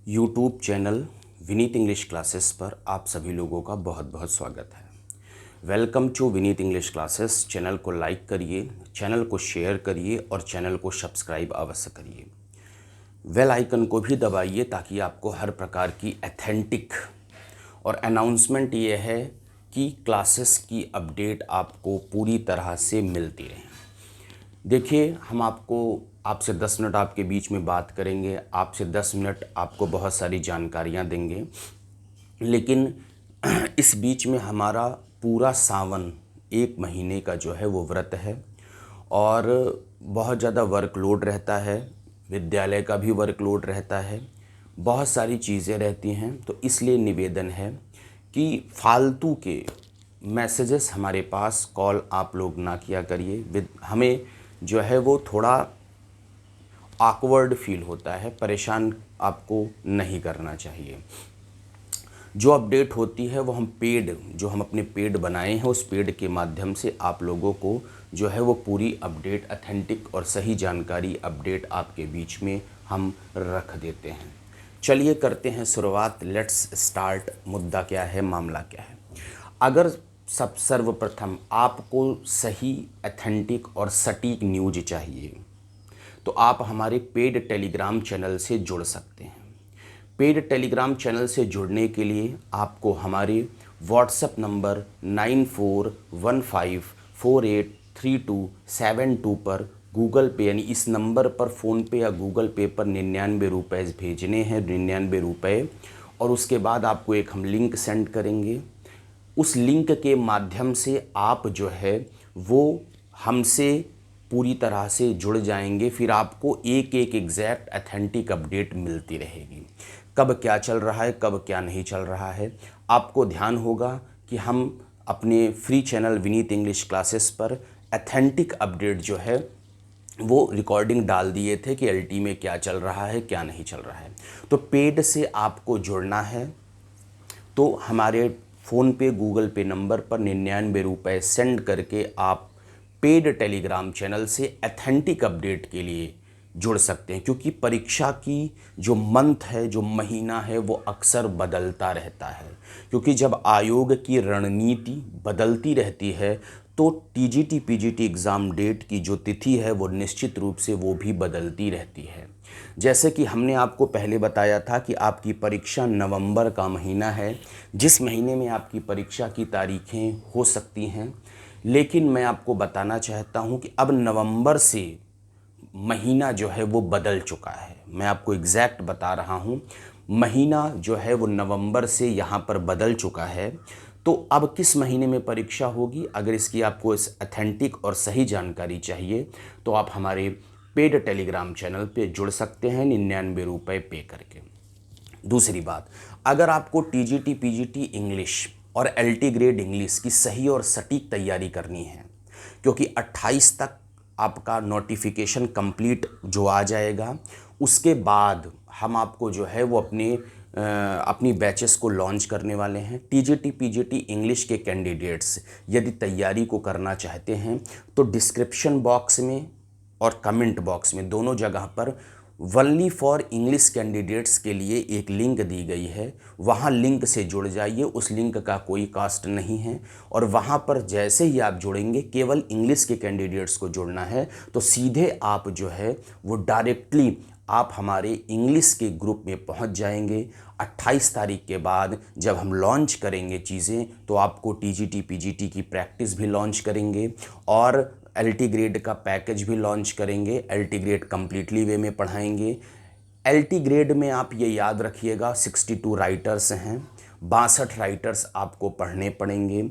YouTube channel Vineet English classes पर आप सभी लोगों का बहुत बहुत स्वागत है। Welcome to Vineet English classes. Channel को लाइक करिए, चैनल को शेयर करिए और चैनल को सब्सक्राइब अवश्य करिए। बेल आइकन को भी दबाइए ताकि आपको हर प्रकार की ऑथेंटिक और अनाउंसमेंट ये है कि क्लासेस की अपडेट आपको पूरी तरह से मिलती रहे। देखिए, हम आपसे 10 मिनट आपके बीच में बात करेंगे, आपसे 10 मिनट आपको बहुत सारी जानकारियां देंगे। लेकिन इस बीच में हमारा पूरा सावन 1 महीने का जो है वो व्रत है और बहुत ज़्यादा वर्कलोड रहता है, विद्यालय का भी वर्कलोड रहता है, बहुत सारी चीज़ें रहती हैं। तो इसलिए निवेदन है कि फालतू के मैसेजेस हमारे पास कॉल आप लोग ना किया करिए। हमें जो है वो थोड़ा ऑकवर्ड फील होता है, परेशान आपको नहीं करना चाहिए। जो अपडेट होती है वो हम अपने पेड बनाए हैं, उस पेड के माध्यम से आप लोगों को जो है वो पूरी अपडेट, ऑथेंटिक और सही जानकारी अपडेट आपके बीच में हम रख देते हैं। चलिए करते हैं शुरुआत। Let's start. मुद्दा क्या है, मामला क्या है। अगर सर्वप्रथम आपको सही, ऑथेंटिक और सटीक न्यूज चाहिए तो आप हमारे पेड टेलीग्राम चैनल से जुड़ सकते हैं। पेड टेलीग्राम चैनल से जुड़ने के लिए आपको हमारे व्हाट्सएप नंबर 9415483272 पर गूगल पे यानी इस नंबर पर फ़ोनपे या गूगल पे पर 99 रुपये भेजने हैं, 99 रुपये। और उसके बाद आपको एक हम लिंक सेंड करेंगे। उस लिंक के माध्यम से आप जो है वो हमसे पूरी तरह से जुड़ जाएंगे। फिर आपको एक एक एग्जैक्ट ऑथेंटिक अपडेट मिलती रहेगी, कब क्या चल रहा है, कब क्या नहीं चल रहा है। आपको ध्यान होगा कि हम अपने free channel Vineet English classes पर ऑथेंटिक अपडेट जो है वो रिकॉर्डिंग डाल दिए थे कि एलटी में क्या चल रहा है, क्या नहीं चल रहा है। तो पेड से आपको जुड़ना है तो हमारे फ़ोनपे, गूगल पे नंबर पर 99 रुपये सेंड करके आप पेड टेलीग्राम चैनल से ऑथेंटिक अपडेट के लिए जुड़ सकते हैं। क्योंकि परीक्षा की जो मंथ है, जो महीना है, वो अक्सर बदलता रहता है। क्योंकि जब आयोग की रणनीति बदलती रहती है तो टीजीटी पीजीटी एग्ज़ाम डेट की जो तिथि है वो निश्चित रूप से वो भी बदलती रहती है। जैसे कि हमने आपको पहले बताया था कि आपकी परीक्षा नवंबर का महीना है, जिस महीने में आपकी परीक्षा की तारीखें हो सकती हैं। लेकिन मैं आपको बताना चाहता हूं कि अब नवंबर से महीना जो है वो बदल चुका है। मैं आपको एग्जैक्ट बता रहा हूं, महीना जो है वो नवंबर से यहाँ पर बदल चुका है। तो अब किस महीने में परीक्षा होगी, अगर इसकी आपको इस ऑथेंटिक और सही जानकारी चाहिए तो आप हमारे पेड टेलीग्राम चैनल पे जुड़ सकते हैं 99 रुपये पे करके। दूसरी बात, अगर आपको टीजीटी पीजीटी इंग्लिश और एलटी ग्रेड इंग्लिश की सही और सटीक तैयारी करनी है, क्योंकि 28 तक आपका नोटिफिकेशन कंप्लीट जो आ जाएगा, उसके बाद हम आपको जो है वो अपनी बैचेस को लॉन्च करने वाले हैं। टीजीटी पीजीटी इंग्लिश के कैंडिडेट्स यदि तैयारी को करना चाहते हैं तो डिस्क्रिप्शन बॉक्स में और कमेंट बॉक्स में दोनों जगह पर वनली फॉर इंग्लिश कैंडिडेट्स के लिए एक लिंक दी गई है। वहाँ लिंक से जुड़ जाइए, उस लिंक का कोई कास्ट नहीं है। और वहाँ पर जैसे ही आप जुड़ेंगे, केवल इंग्लिश के कैंडिडेट्स को जुड़ना है, तो सीधे आप जो है वो डायरेक्टली आप हमारे इंग्लिश के ग्रुप में पहुंच जाएंगे। 28 तारीख के बाद जब हम लॉन्च करेंगे चीज़ें, तो आपको टीजीटी पीजीटी की प्रैक्टिस भी लॉन्च करेंगे और एलटी ग्रेड का पैकेज भी लॉन्च करेंगे। एलटी ग्रेड कम्प्लीटली वे में पढ़ाएंगे। एलटी ग्रेड में आप ये याद रखिएगा 62 राइटर्स हैं, 62 राइटर्स आपको पढ़ने पड़ेंगे।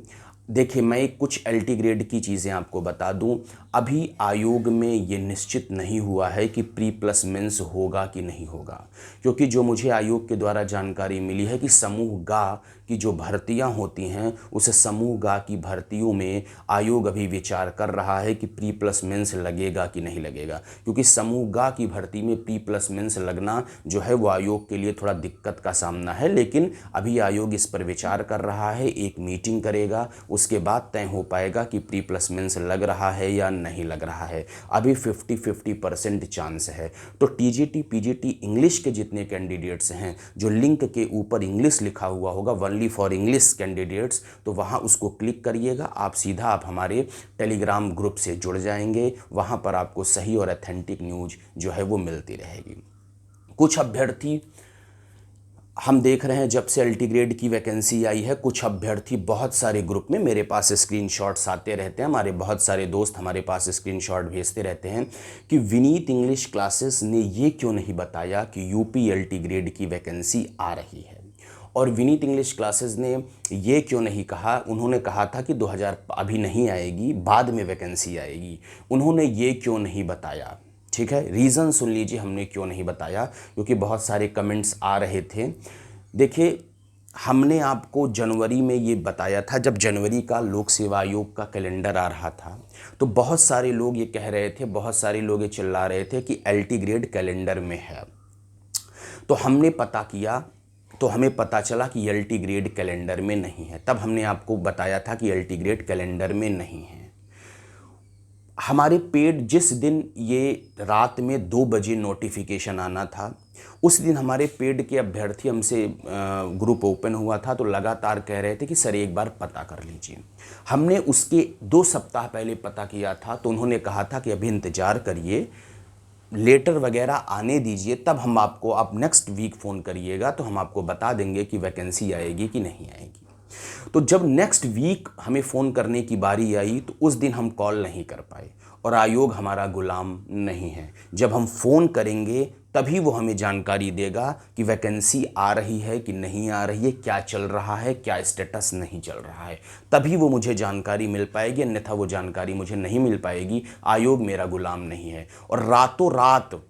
देखिए, मैं कुछ एलटी ग्रेड की चीज़ें आपको बता दूं। अभी आयोग में ये निश्चित नहीं हुआ है कि प्री प्लस मेंस होगा कि नहीं होगा, क्योंकि जो मुझे आयोग के द्वारा जानकारी मिली है कि समूह गा की जो भर्तियां होती हैं, उस समूह गा की भर्तियों में आयोग अभी विचार कर रहा है कि प्री प्लस मेंस लगेगा कि नहीं लगेगा। क्योंकि समूह गा की भर्ती में प्री प्लस मेंस लगना जो है वो आयोग के लिए थोड़ा दिक्कत का सामना है। लेकिन अभी आयोग इस पर विचार कर रहा है, एक मीटिंग करेगा, उसके बाद तय हो पाएगा कि प्री प्लस मेंस लग रहा है या नहीं लग रहा है। अभी 50-50% चांस है। तो टीजीटी पीजीटी इंग्लिश के जितने कैंडिडेट्स हैं, जो लिंक के ऊपर इंग्लिश लिखा हुआ होगा, ओनली फॉर इंग्लिश कैंडिडेट्स, तो वहाँ उसको क्लिक करिएगा। आप हमारे टेलीग्राम ग्रुप से जुड़ जाएंगे। वहाँ पर आपको सही और ऑथेंटिक न्यूज़ जो है वो मिलती रहेगी। कुछ अभ्यर्थी हम देख रहे हैं, जब से अल्टी ग्रेड की वैकेंसी आई है, कुछ अभ्यर्थी बहुत सारे ग्रुप में मेरे पास स्क्रीनशॉट्स आते रहते हैं, हमारे बहुत सारे दोस्त हमारे पास स्क्रीनशॉट भेजते रहते हैं कि विनीत इंग्लिश क्लासेस ने ये क्यों नहीं बताया कि यूपी अल्टी ग्रेड की वैकेंसी आ रही है, और विनीत इंग्लिश क्लासेस ने ये क्यों नहीं कहा, उन्होंने कहा था कि 2000 अभी नहीं आएगी, बाद में वैकेंसी आएगी, उन्होंने ये क्यों नहीं बताया। ठीक है, रीज़न सुन लीजिए हमने क्यों नहीं बताया, क्योंकि बहुत सारे कमेंट्स आ रहे थे। देखिए, हमने आपको जनवरी में ये बताया था, जब जनवरी का लोक सेवा आयोग का कैलेंडर आ रहा था, तो बहुत सारे लोग ये कह रहे थे, बहुत सारे लोग ये चिल्ला रहे थे कि एलटी ग्रेड कैलेंडर में है। तो हमने पता किया, तो हमें पता चला कि एलटी ग्रेड कैलेंडर में नहीं है। तब हमने आपको बताया था कि एलटी ग्रेड कैलेंडर में नहीं है। हमारे पेड जिस दिन ये रात में 2 बजे नोटिफिकेशन आना था, उस दिन हमारे पेड के अभ्यर्थी हमसे ग्रुप ओपन हुआ था, तो लगातार कह रहे थे कि सर एक बार पता कर लीजिए। हमने उसके 2 सप्ताह पहले पता किया था, तो उन्होंने कहा था कि अभी इंतज़ार करिए, लेटर वगैरह आने दीजिए, तब हम आपको, आप नेक्स्ट वीक फ़ोन करिएगा तो हम आपको बता देंगे कि वैकेंसी आएगी कि नहीं आएगी। तो जब नेक्स्ट वीक हमें फ़ोन करने की बारी आई, तो उस दिन हम कॉल नहीं कर पाए, और आयोग हमारा गुलाम नहीं है। जब हम फ़ोन करेंगे तभी वो हमें जानकारी देगा कि वैकेंसी आ रही है कि नहीं आ रही है, क्या चल रहा है, क्या स्टेटस नहीं चल रहा है, तभी वो मुझे जानकारी मिल पाएगी, अन्यथा वो जानकारी मुझे नहीं मिल पाएगी। आयोग मेरा गुलाम नहीं है। और रातों रात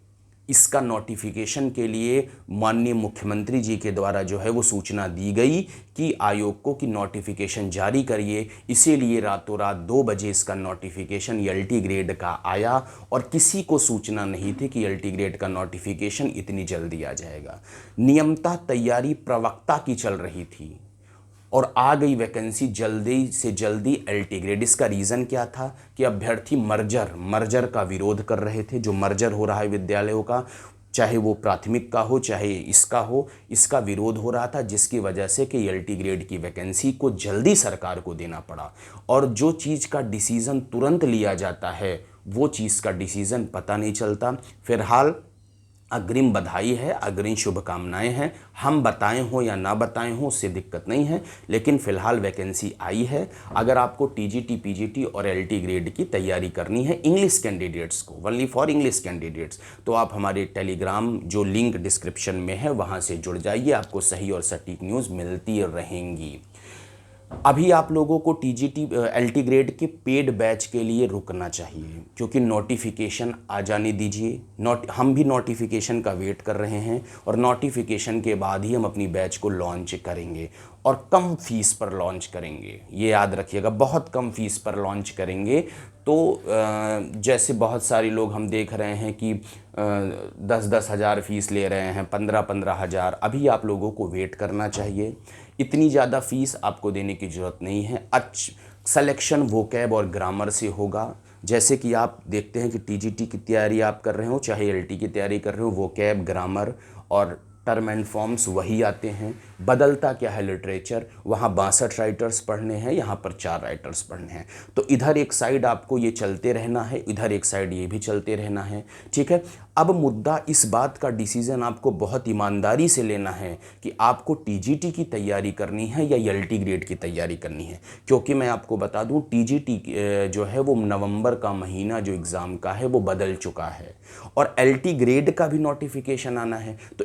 इसका नोटिफिकेशन के लिए माननीय मुख्यमंत्री जी के द्वारा जो है वो सूचना दी गई कि आयोग को कि नोटिफिकेशन जारी करिए। इसीलिए रातों रात 2 बजे इसका नोटिफिकेशन एलटी ग्रेड का आया, और किसी को सूचना नहीं थी कि एलटी ग्रेड का नोटिफिकेशन इतनी जल्दी आ जाएगा। नियमतः तैयारी प्रवक्ता की चल रही थी और आ गई जल्दी से जल्दी एलटी ग्रेड। इसका रीज़न क्या था कि अभ्यर्थी मर्जर का विरोध कर रहे थे। जो मर्जर हो रहा है विद्यालयों का, चाहे वो प्राथमिक का हो चाहे इसका हो, इसका विरोध हो रहा था, जिसकी वजह से कि एलटी ग्रेड की वैकेंसी को जल्दी सरकार को देना पड़ा। और जो चीज़ का डिसीज़न तुरंत लिया जाता है, वो चीज़ का डिसीज़न पता नहीं चलता। फिलहाल अग्रिम बधाई है, अग्रिम शुभकामनाएं हैं। हम बताएं हो या ना बताएं हो उससे दिक्कत नहीं है, लेकिन फ़िलहाल वैकेंसी आई है। अगर आपको टीजीटी पीजीटी और एलटी ग्रेड की तैयारी करनी है इंग्लिश कैंडिडेट्स को, ओनली फॉर इंग्लिश कैंडिडेट्स, तो आप हमारे टेलीग्राम जो लिंक डिस्क्रिप्शन में है वहाँ से जुड़ जाइए, आपको सही और सटीक न्यूज़ मिलती रहेंगी। अभी आप लोगों को टीजीटी एलटी ग्रेड के पेड बैच के लिए रुकना चाहिए, क्योंकि नोटिफिकेशन आ जाने दीजिए। हम भी नोटिफिकेशन का वेट कर रहे हैं, और नोटिफिकेशन के बाद ही हम अपनी बैच को लॉन्च करेंगे, और कम फीस पर लॉन्च करेंगे। ये याद रखिएगा, बहुत कम फीस पर लॉन्च करेंगे। तो जैसे बहुत सारे लोग हम देख रहे हैं कि 10-10 हज़ार फ़ीस ले रहे हैं, 15-15 हज़ार। अभी आप लोगों को वेट करना चाहिए, इतनी ज़्यादा फ़ीस आपको देने की ज़रूरत नहीं है। सिलेक्शन वोकैब और ग्रामर से होगा। जैसे कि आप देखते हैं कि टीजीटी की तैयारी आप कर रहे हो, चाहे एलटी की तैयारी कर रहे हो, वोकैब, ग्रामर और टर्म एंड फॉर्म्स वही आते हैं। बदलता क्या है लिटरेचर, वहाँ 62 राइटर्स पढ़ने हैं, यहाँ पर 4 राइटर्स पढ़ने हैं। तो इधर एक साइड आपको ये चलते रहना है, इधर एक साइड ये भी चलते रहना है। ठीक है, अब मुद्दा इस बात का डिसीज़न आपको बहुत ईमानदारी से लेना है कि आपको टीजीटी की तैयारी करनी है या एलटी ग्रेड की तैयारी करनी है। क्योंकि मैं आपको बता दूं, टीजीटी जो है वो नवंबर का महीना जो एग्ज़ाम का है वो बदल चुका है, और एलटी ग्रेड का भी नोटिफिकेशन आना है। तो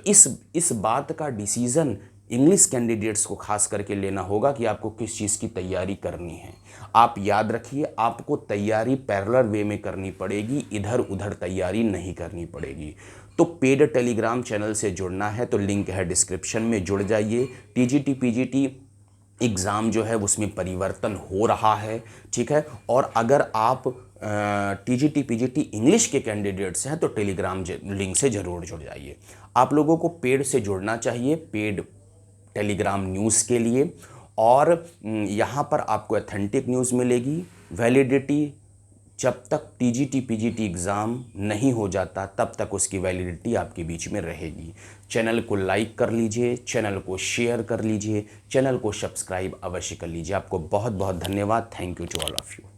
इस बात का डिसीज़न इंग्लिश कैंडिडेट्स को खास करके लेना होगा कि आपको किस चीज़ की तैयारी करनी है। आप याद रखिए, आपको तैयारी पैरेलल वे में करनी पड़ेगी, इधर उधर तैयारी नहीं करनी पड़ेगी। तो पेड टेलीग्राम चैनल से जुड़ना है तो लिंक है डिस्क्रिप्शन में, जुड़ जाइए। टीजीटी पीजीटी एग्ज़ाम जो है उसमें परिवर्तन हो रहा है। ठीक है, और अगर आप टीजीटी पीजीटी इंग्लिश के कैंडिडेट्स हैं तो टेलीग्राम लिंक से ज़रूर जुड़ जाइए। आप लोगों को पेड से जुड़ना चाहिए, पेड टेलीग्राम न्यूज़ के लिए। और यहाँ पर आपको ऑथेंटिक न्यूज़ मिलेगी। वैलिडिटी जब तक टीजीटी पीजीटी एग्ज़ाम नहीं हो जाता तब तक उसकी वैलिडिटी आपके बीच में रहेगी। चैनल को लाइक कर लीजिए, चैनल को शेयर कर लीजिए, चैनल को सब्सक्राइब अवश्य कर लीजिए। आपको बहुत बहुत धन्यवाद। Thank you to all of you.